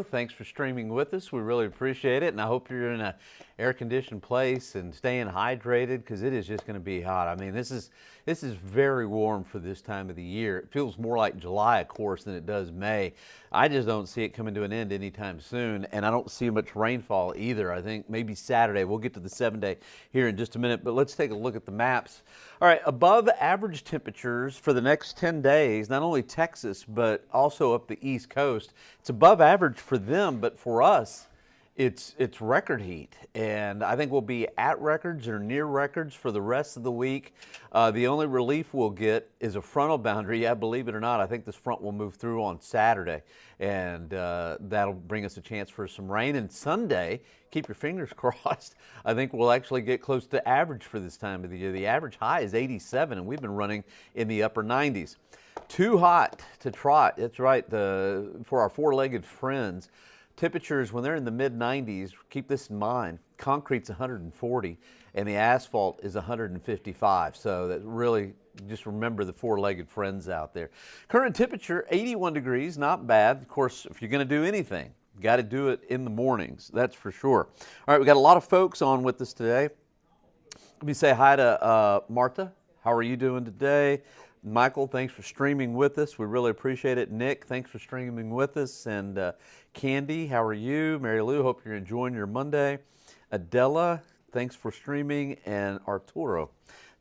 radio. Thanks for streaming with us. We really appreciate it, and I hope you're in an air-conditioned place and staying hydrated because it is just going to be hot. I mean, this is very warm for this time of the year. It feels more like July, of course, than it does May. I just don't see it coming to an end anytime soon, and I don't see much rainfall either. I think maybe Saturday. We'll get to the 7-day here in just a minute, but let's take a look at the maps. All right, above average temperatures for the next 10 days, not only Texas, but also up the East Coast. It's above average for them, but for us, it's record heat. And I think we'll be at records or near records for the rest of the week. The only relief we'll get is a frontal boundary. Yeah, believe it or not, I think this front will move through on Saturday, and that'll bring us a chance for some rain. And Sunday, keep your fingers crossed, I think we'll actually get close to average for this time of the year. The average high is 87, and we've been running in the upper 90s. Too hot to trot. That's right. For our four-legged friends, temperatures when they're in the mid-90s, keep this in mind, concrete's 140 and the asphalt is 155. So that really, just remember the four-legged friends out there. Current temperature 81 degrees, not bad. Of course, if you're going to do anything, got to do it in the mornings, that's for sure. All right, we got a lot of folks on with us today. Let me say hi to Martha. How are you doing today? Michael, thanks for streaming with us. We really appreciate it. Nick, thanks for streaming with us. And Candy, how are you? Mary Lou, hope you're enjoying your Monday. Adela, thanks for streaming. And Arturo,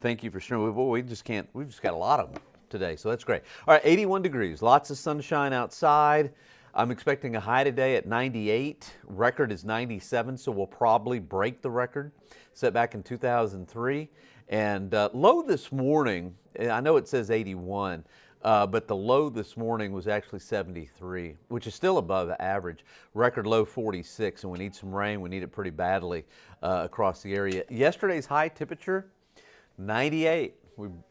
thank you for streaming. We've just got a lot of them today, so that's great. All right, 81 degrees, lots of sunshine outside. I'm expecting a high today at 98. Record is 97, so we'll probably break the record set back in 2003. And low this morning, I know it says 81, but the low this morning was actually 73, which is still above average. Record low 46, and we need some rain. We need it pretty badly across the area. Yesterday's high temperature, 98.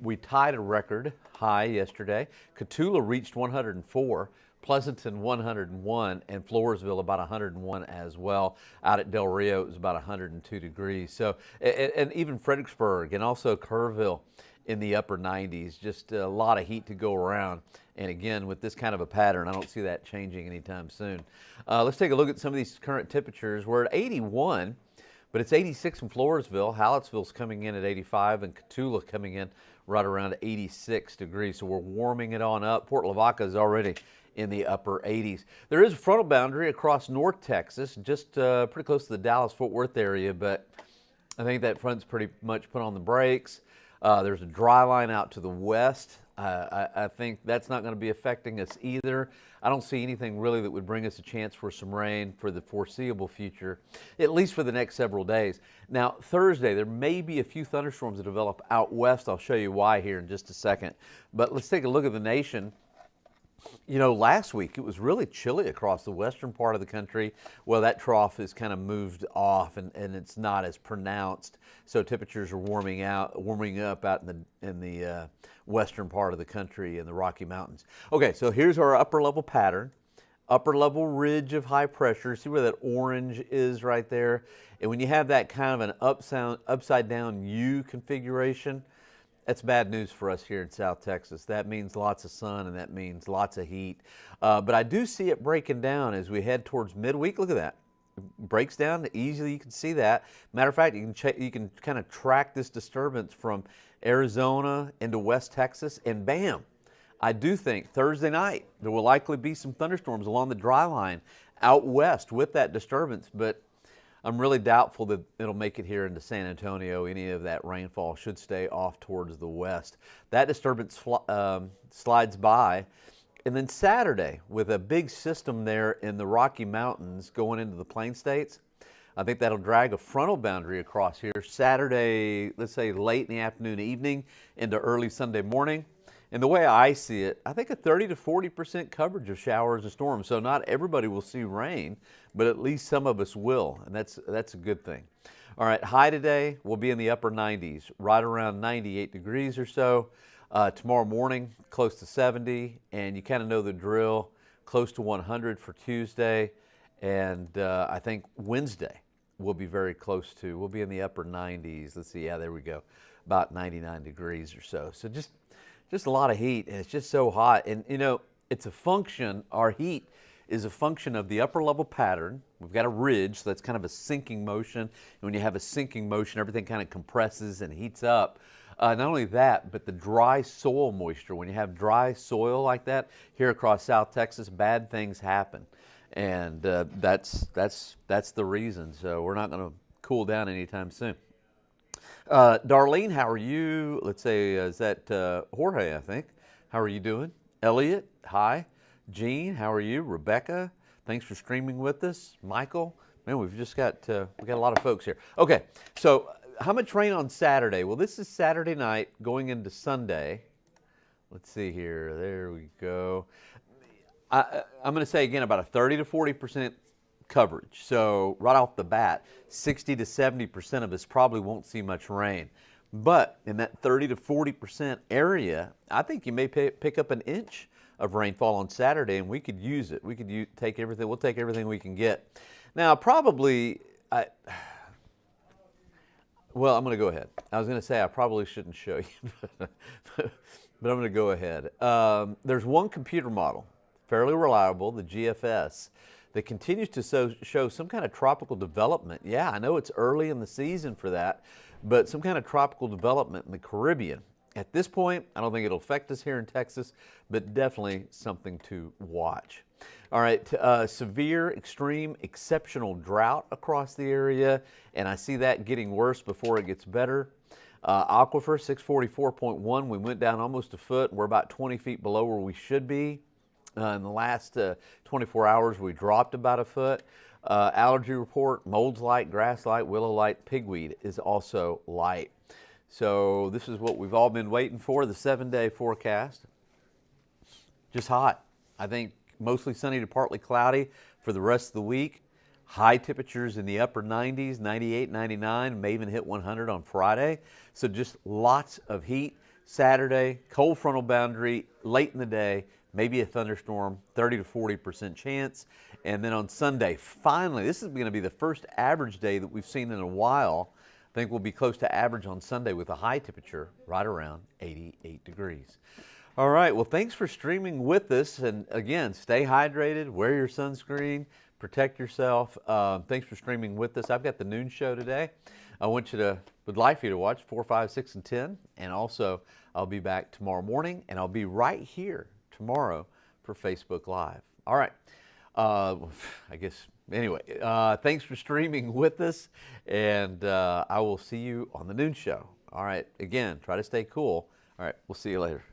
We tied a record high yesterday. Cotulla reached 104. Pleasanton 101, and Floresville about 101 as well. Out at Del Rio, it was about 102 degrees. So, and even Fredericksburg and also Kerrville in the upper 90s. Just a lot of heat to go around. And again, with this kind of a pattern, I don't see that changing anytime soon. Let's take a look at some of these current temperatures. We're at 81, but it's 86 in Floresville. Hallettsville's coming in at 85, and Cotulla coming in right around 86 degrees. So we're warming it on up. Port Lavaca is already in the upper 80s. There is a frontal boundary across North Texas, just pretty close to the Dallas-Fort Worth area, but I think that front's pretty much put on the brakes. There's a dry line out to the west. I think that's not going to be affecting us either. I don't see anything really that would bring us a chance for some rain for the foreseeable future, at least for the next several days. Now, Thursday, there may be a few thunderstorms that develop out west. I'll show you why here in just a second. But let's take a look at the nation. You know, last week it was really chilly across the western part of the country. Well, that trough has kind of moved off, and it's not as pronounced. So temperatures are warming up out in the western part of the country in the Rocky Mountains. Okay, so here's our upper level pattern. Upper level ridge of high pressure. See where that orange is right there? And when you have that kind of an upside down U configuration, that's bad news for us here in South Texas. That means lots of sun, and that means lots of heat. But I do see it breaking down as we head towards midweek. Look at that. It breaks down easily. You can see that. Matter of fact, you can kind of track this disturbance from Arizona into West Texas, and bam, I do think Thursday night there will likely be some thunderstorms along the dry line out west with that disturbance, but I'm really doubtful that it'll make it here into San Antonio. Any of that rainfall should stay off towards the west. That disturbance slides by. And then Saturday, with a big system there in the Rocky Mountains going into the Plain States, I think that'll drag a frontal boundary across here. Saturday, let's say late in the afternoon, evening, into early Sunday morning. And the way I see it, I think a 30 to 40% coverage of showers and storms. So not everybody will see rain, but at least some of us will, and that's a good thing. All right, high today will be in the upper 90s, right around 98 degrees or so. Tomorrow morning, close to 70, and you kind of know the drill, close to 100 for Tuesday. And I think Wednesday will be very close to, we'll be in the upper 90s. Let's see, yeah, there we go, about 99 degrees or so. So just a lot of heat, and it's just so hot. And, you know, it's a function, our heat is a function of the upper level pattern. We've got a ridge, so that's kind of a sinking motion. And when you have a sinking motion, everything kind of compresses and heats up. Not only that, but the dry soil moisture. When you have dry soil like that here across South Texas, bad things happen. And that's the reason. So we're not going to cool down anytime soon. Darlene, how are you? Let's say, is that Jorge, I think. How are you doing? Elliot, hi. Jean, how are you? Rebecca, thanks for streaming with us. Michael, man, we've got a lot of folks here. Okay, so how much rain on Saturday? Well, this is Saturday night going into Sunday. Let's see here. There we go. I'm going to say again about a 30 to 40% coverage. So right off the bat, 60 to 70% of us probably won't see much rain. But in that 30 to 40% area, I think you may pick up an inch of rainfall on Saturday, and we could use it. We could take everything. We'll take everything we can get. Now, probably, well, I'm going to go ahead. I was going to say I probably shouldn't show you, but I'm going to go ahead. There's one computer model, fairly reliable, the GFS, that continues to show some kind of tropical development. Yeah, I know it's early in the season for that, but some kind of tropical development in the Caribbean. At this point, I don't think it'll affect us here in Texas, but definitely something to watch. All right, severe, extreme, exceptional drought across the area, and I see that getting worse before it gets better. Aquifer, 644.1, we went down almost a foot. We're about 20 feet below where we should be. In the last 24 hours, we dropped about a foot. Allergy report, mold's light, grass light, willow light, pigweed is also light. So this is what we've all been waiting for, the 7-day forecast. Just hot. I think mostly sunny to partly cloudy for the rest of the week. High temperatures in the upper 90s, 98, 99, may even hit 100 on Friday. So just lots of heat. Saturday, cold frontal boundary, late in the day, maybe a thunderstorm, 30 to 40% chance. And then on Sunday, finally, this is going to be the first average day that we've seen in a while. I think we'll be close to average on Sunday with a high temperature right around 88 degrees. All right, well, thanks for streaming with us. And again, stay hydrated, wear your sunscreen, protect yourself. Thanks for streaming with us. I've got the noon show today. Would like for you to watch 4, 5, 6, and 10. And also, I'll be back tomorrow morning, and I'll be right here tomorrow for Facebook Live. All right. I guess, anyway, thanks for streaming with us, and I will see you on the noon show. All right. Again, try to stay cool. All right. We'll see you later.